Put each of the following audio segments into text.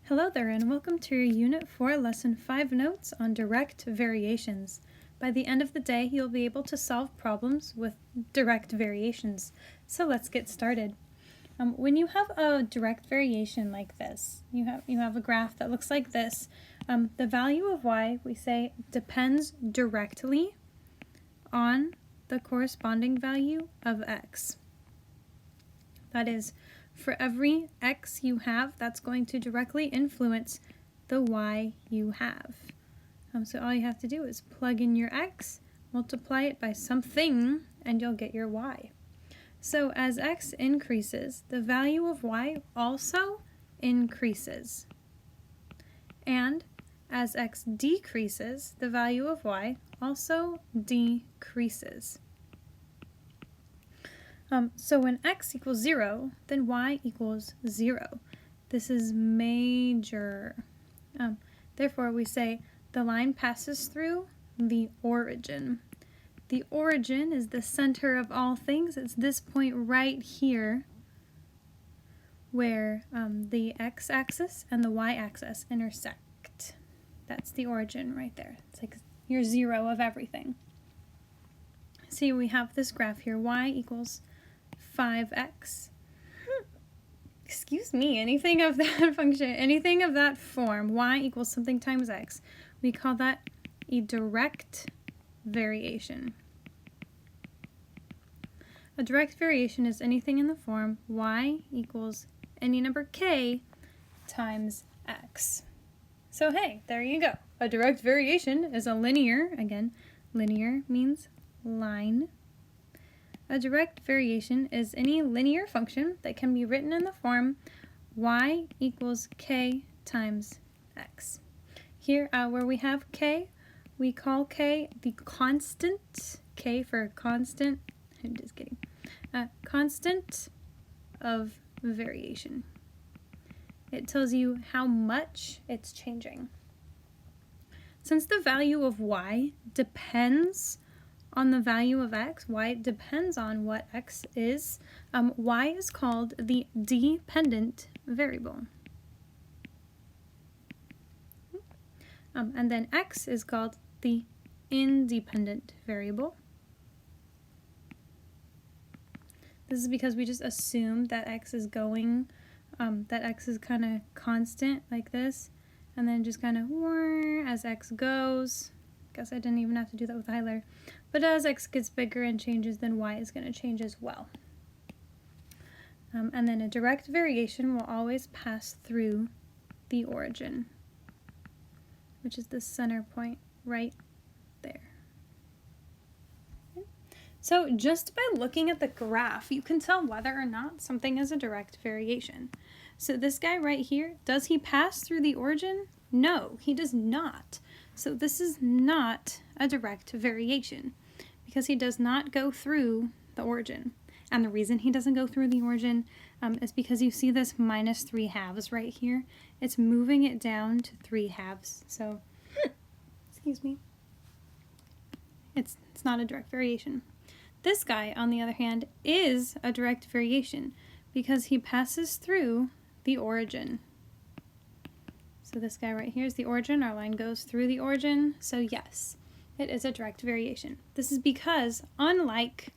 Hello there and welcome to your Unit 4 Lesson 5 notes on direct variations. By the end of the day, you'll be able to solve problems with direct variations. So let's get started. When you have a direct variation like this, you have a graph that looks like this. The value of y, we say, depends directly on the corresponding value of x. That is, for every x you have, that's going to directly influence the y you have. So all you have to do is plug in your x, multiply it by something, and you'll get your y. So as x increases, the value of y also increases. And as x decreases, the value of y also decreases. So when x equals 0, then y equals 0. This is major. Therefore, we say the line passes through the origin. The origin is the center of all things. It's this point right here where the x-axis and the y-axis intersect. That's the origin right there. It's like your 0 of everything. See, we have this graph here. Y equals 5x. Excuse me, anything of that function, anything of that form, y equals something times x, we call that a direct variation. A direct variation is anything in the form y equals any number k times x. So hey, there you go. A direct variation is a linear, again, linear means line. A direct variation is any linear function that can be written in the form y equals k times x. Here, where we have k, we call k the constant, k for constant, I'm just kidding, constant of variation. It tells you how much it's changing. Since the value of y depends on the value of x, y depends on what x is, y is called the dependent variable. And then x is called the independent variable. This is because we just assume that x is going, that x is kind of constant like this, and then just kind of as x goes. Guess I didn't even have to do that with the highlighter. But as x gets bigger and changes, then y is going to change as well. And then a direct variation will always pass through the origin, which is the center point right there. Okay. So just by looking at the graph, you can tell whether or not something is a direct variation. So this guy right here, does he pass through the origin? No, he does not. So this is not a direct variation because he does not go through the origin. And the reason he doesn't go through the origin is because you see this minus 3/2 right here. It's moving it down to 3/2. So, excuse me, it's not a direct variation. This guy, on the other hand, is a direct variation because he passes through the origin. So this guy right here is the origin. Our line goes through the origin. So yes, it is a direct variation. This is because, unlike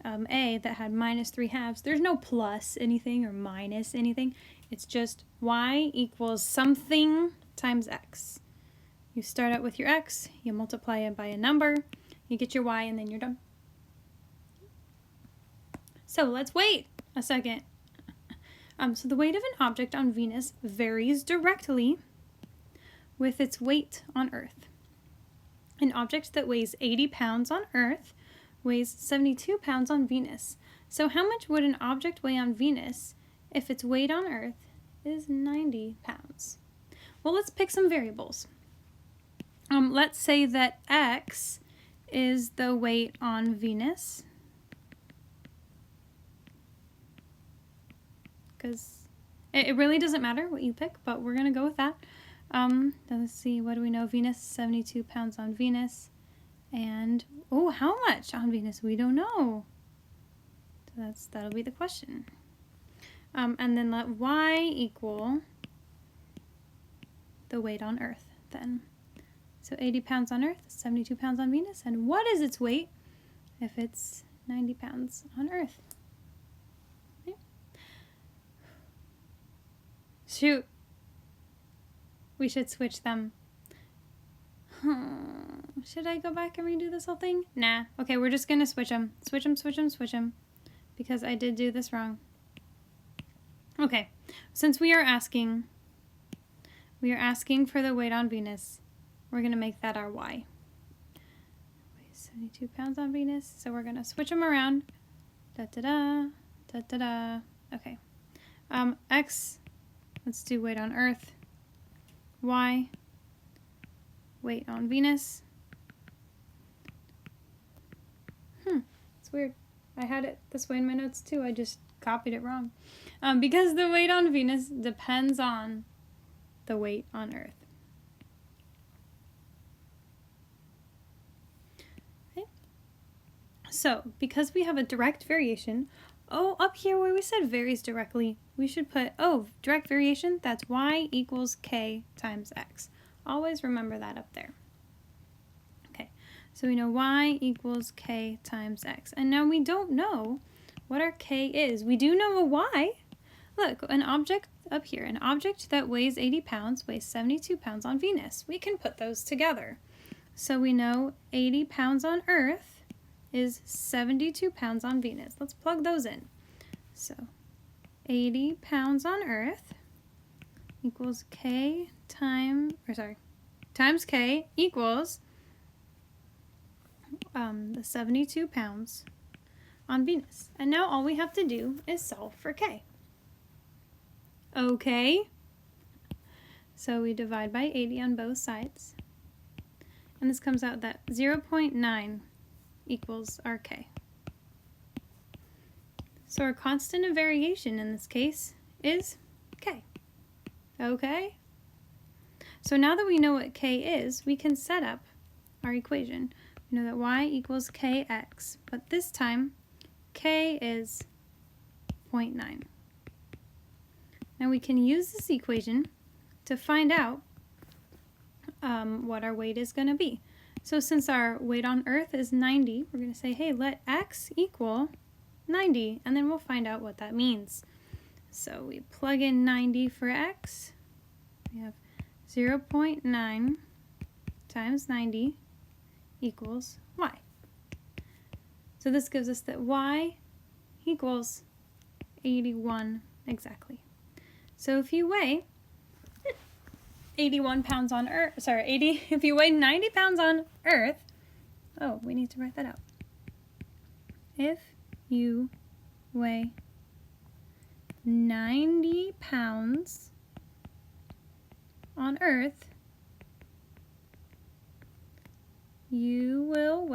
A that had minus 3/2, there's no plus anything or minus anything. It's just y equals something times x. You start out with your x, you multiply it by a number, you get your y, and then you're done. So let's wait a second. So the weight of an object on Venus varies directly with its weight on Earth. An object that weighs 80 pounds on Earth weighs 72 pounds on Venus. So how much would an object weigh on Venus if its weight on Earth is 90 pounds? Well, let's pick some variables. Let's say that x is the weight on Venus, because it really doesn't matter what you pick, but we're going to go with that. Let's see, what do we know? Venus, 72 pounds on Venus. And, oh, how much on Venus? We don't know. So that'll be the question. And then let y equal the weight on Earth then. So 80 pounds on Earth, 72 pounds on Venus. And what is its weight if it's 90 pounds on Earth? Okay. Shoot. We should switch them. Should I go back and redo this whole thing? Nah. Okay, we're just going to switch them. Switch them, switch them, switch them. Because I did do this wrong. Okay. Since we are asking for the weight on Venus, we're going to make that our Y. 72 pounds on Venus. So we're going to switch them around. Da-da-da. Da-da-da. Okay. X, let's do weight on Earth. Y, weight on Venus. It's weird. I had it this way in my notes too. I just copied it wrong. Because the weight on Venus depends on the weight on Earth. Okay. So, because we have a direct variation, up here where we said varies directly, we should put, direct variation, that's y equals k times x. Always remember that up there. Okay, so we know y equals k times x. And now we don't know what our k is. We do know a y. Look, an object up here, an object that weighs 80 pounds weighs 72 pounds on Venus. We can put those together. So we know 80 pounds on Earth is 72 pounds on Venus. Let's plug those in. So 80 pounds on Earth equals times k equals the 72 pounds on Venus. And now all we have to do is solve for k. Okay. So we divide by 80 on both sides. And this comes out that 0.9 equals our k. So our constant of variation in this case is k. Okay? So now that we know what k is, we can set up our equation. We know that y equals kx, but this time k is 0.9. Now we can use this equation to find out what our weight is going to be. So since our weight on Earth is 90, we're going to say, hey, let x equal 90, and then we'll find out what that means. So we plug in 90 for x. We have 0.9 times 90 equals y. So this gives us that y equals 81 exactly. So if you weigh 81 pounds on Earth, if you weigh 90 pounds on Earth, we need to write that out. If you weigh 90 pounds on Earth, you will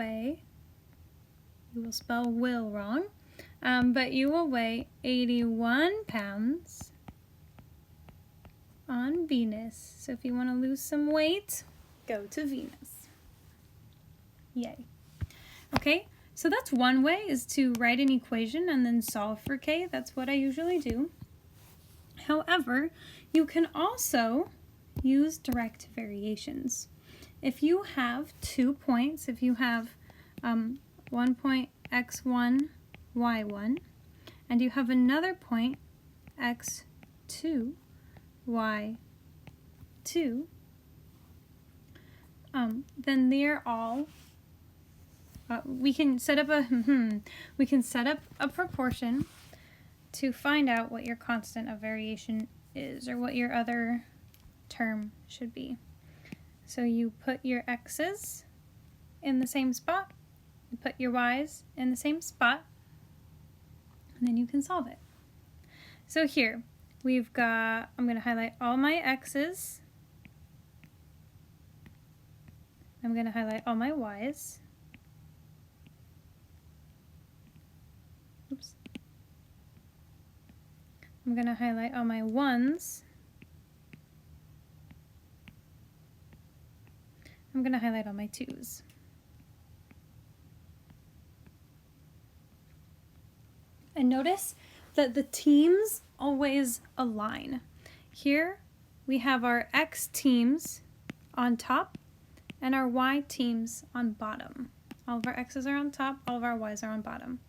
spell will wrong, but you will weigh 81 pounds on Venus. So if you want to lose some weight, go to Venus. Yay. Okay, so that's one way, is to write an equation and then solve for k. That's what I usually do. However, you can also use direct variations. If you have 2 points, if you have 1 point x1, y1, and you have another point x2, y2, then they're all, we can set up a proportion to find out what your constant of variation is, or what your other term should be. So you put your x's in the same spot, you put your y's in the same spot, and then you can solve it. So here, we've got, I'm going to highlight all my x's. I'm going to highlight all my y's. Oops. I'm going to highlight all my 1's. I'm going to highlight all my 2's. And notice that the teams always align. Here, we have our X teams on top and our Y teams on bottom. All of our X's are on top, all of our Y's are on bottom.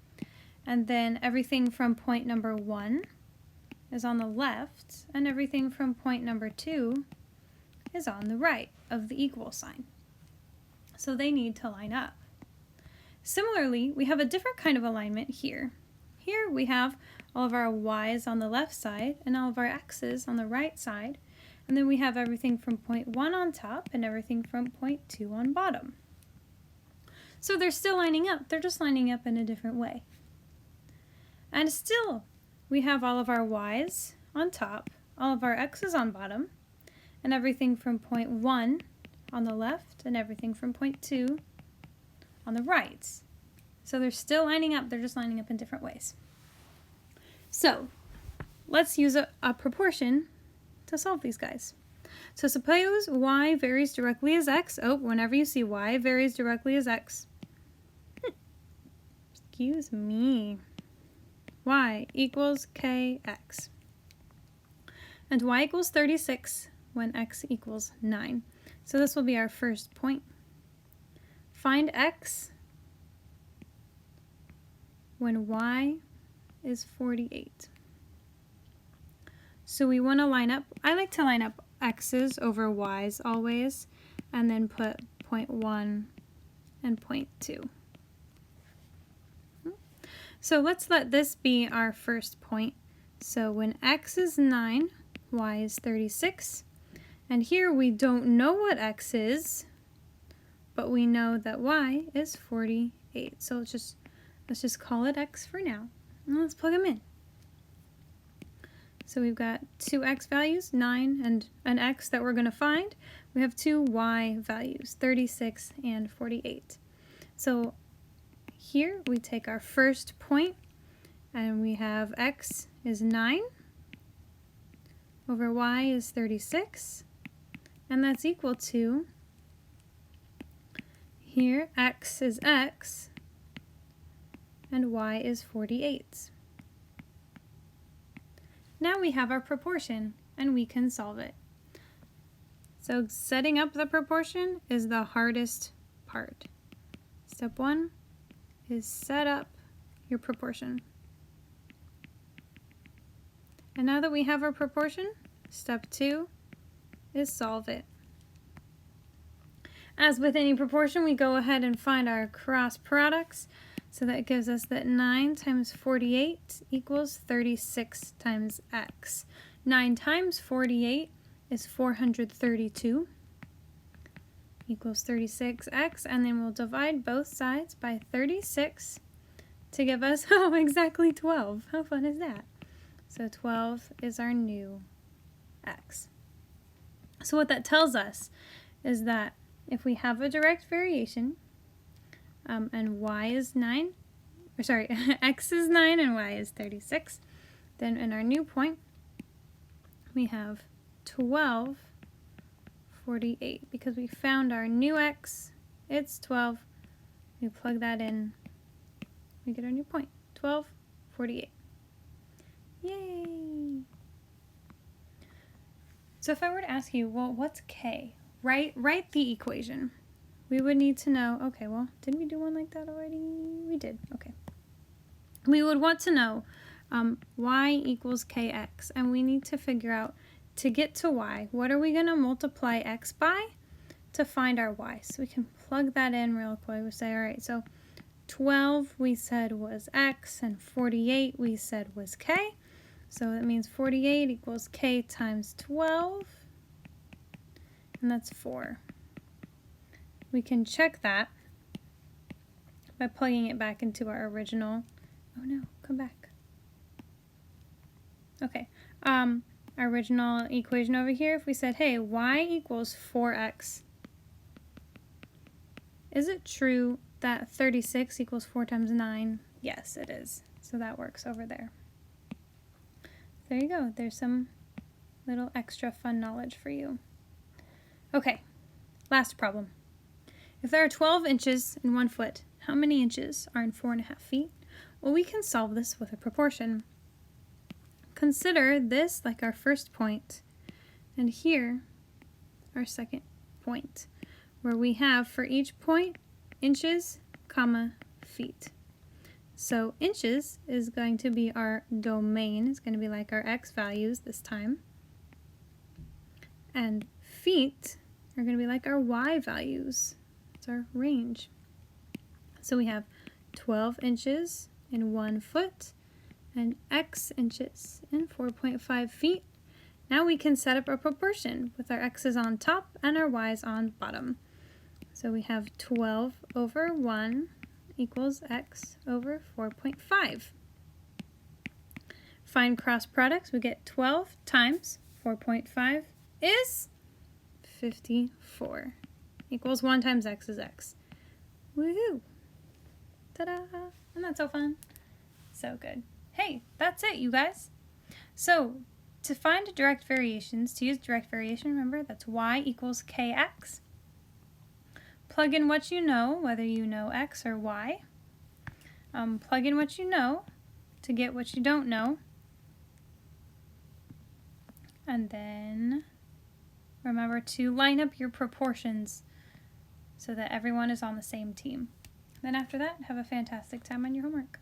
And then everything from point number 1 is on the left, and everything from point number 2 is on the right of the equal sign. So they need to line up. Similarly, we have a different kind of alignment here. Here we have all of our Y's on the left side and all of our X's on the right side. And then we have everything from point 1 on top and everything from point 2 on bottom. So they're still lining up, they're just lining up in a different way. And still, we have all of our Y's on top, all of our X's on bottom, and everything from point 1 on the left and everything from point 2 on the right. So they're still lining up, they're just lining up in different ways. So let's use a proportion to solve these guys. So suppose y varies directly as x. Oh, whenever you see y varies directly as x. Excuse me. Y equals kx. And y equals 36 when x equals 9. So this will be our first point. Find x when y is 48. So we want to line up, I like to line up x's over y's always, and then put point 1 and point 2. So let's let this be our first point. So when x is 9, y is 36. And here we don't know what x is, but we know that y is 48. So let's just call it x for now. And let's plug them in. So we've got two x values, 9, and an x that we're going to find. We have two y values, 36 and 48. So here we take our first point, and we have x is 9 over y is 36, and that's equal to, here x is x, and y is 48. Now we have our proportion, and we can solve it. So setting up the proportion is the hardest part. Step 1 is set up your proportion. And now that we have our proportion, step 2 is solve it. As with any proportion, we go ahead and find our cross products. So that gives us that 9 times 48 equals 36 times x. 9 times 48 is 432 equals 36x, and then we'll divide both sides by 36 to give us, oh, exactly 12. How fun is that? So 12 is our new x. So what that tells us is that if we have a direct variation, and y is 9, or sorry, x is 9 and y is 36, then in our new point, we have 12, 48, because we found our new x, it's 12, we plug that in, we get our new point, 12, 48. Yay! So if I were to ask you, well, what's k? Write the equation. We would need to know, okay, well, didn't we do one like that already? We did, okay. We would want to know y equals kx, and we need to figure out, to get to y, what are we going to multiply x by to find our y? So we can plug that in real quick. We say, all right, so 12 we said was x, and 48 we said was k. So that means 48 equals k times 12, and that's 4. We can check that by plugging it back into our original. Oh no, come back. Okay, our original equation over here, if we said, hey, y equals 4x, is it true that 36 equals 4 times 9? Yes, it is. So that works over there. There you go. There's some little extra fun knowledge for you. Okay, last problem. If there are 12 inches in 1 foot, how many inches are in 4.5 feet? Well, we can solve this with a proportion. Consider this like our first point, And here, our second point, where we have for each point, inches, comma, feet. So inches is going to be our domain. It's going to be like our x values this time. And feet are going to be like our y values. It's our range. So we have 12 inches in 1 foot and x inches in 4.5 feet. Now we can set up a proportion with our x's on top and our y's on bottom. So we have 12 over 1 equals x over 4.5. Find cross products. We get 12 times 4.5 is 54. Equals 1 times x is x. Woohoo! Ta-da! Isn't that so fun? So good. Hey, that's it, you guys. So, to find direct variations, to use direct variation, remember, that's y equals kx. Plug in what you know, whether you know x or y. Plug in what you know to get what you don't know. And then remember to line up your proportions so that everyone is on the same team. Then after that, have a fantastic time on your homework.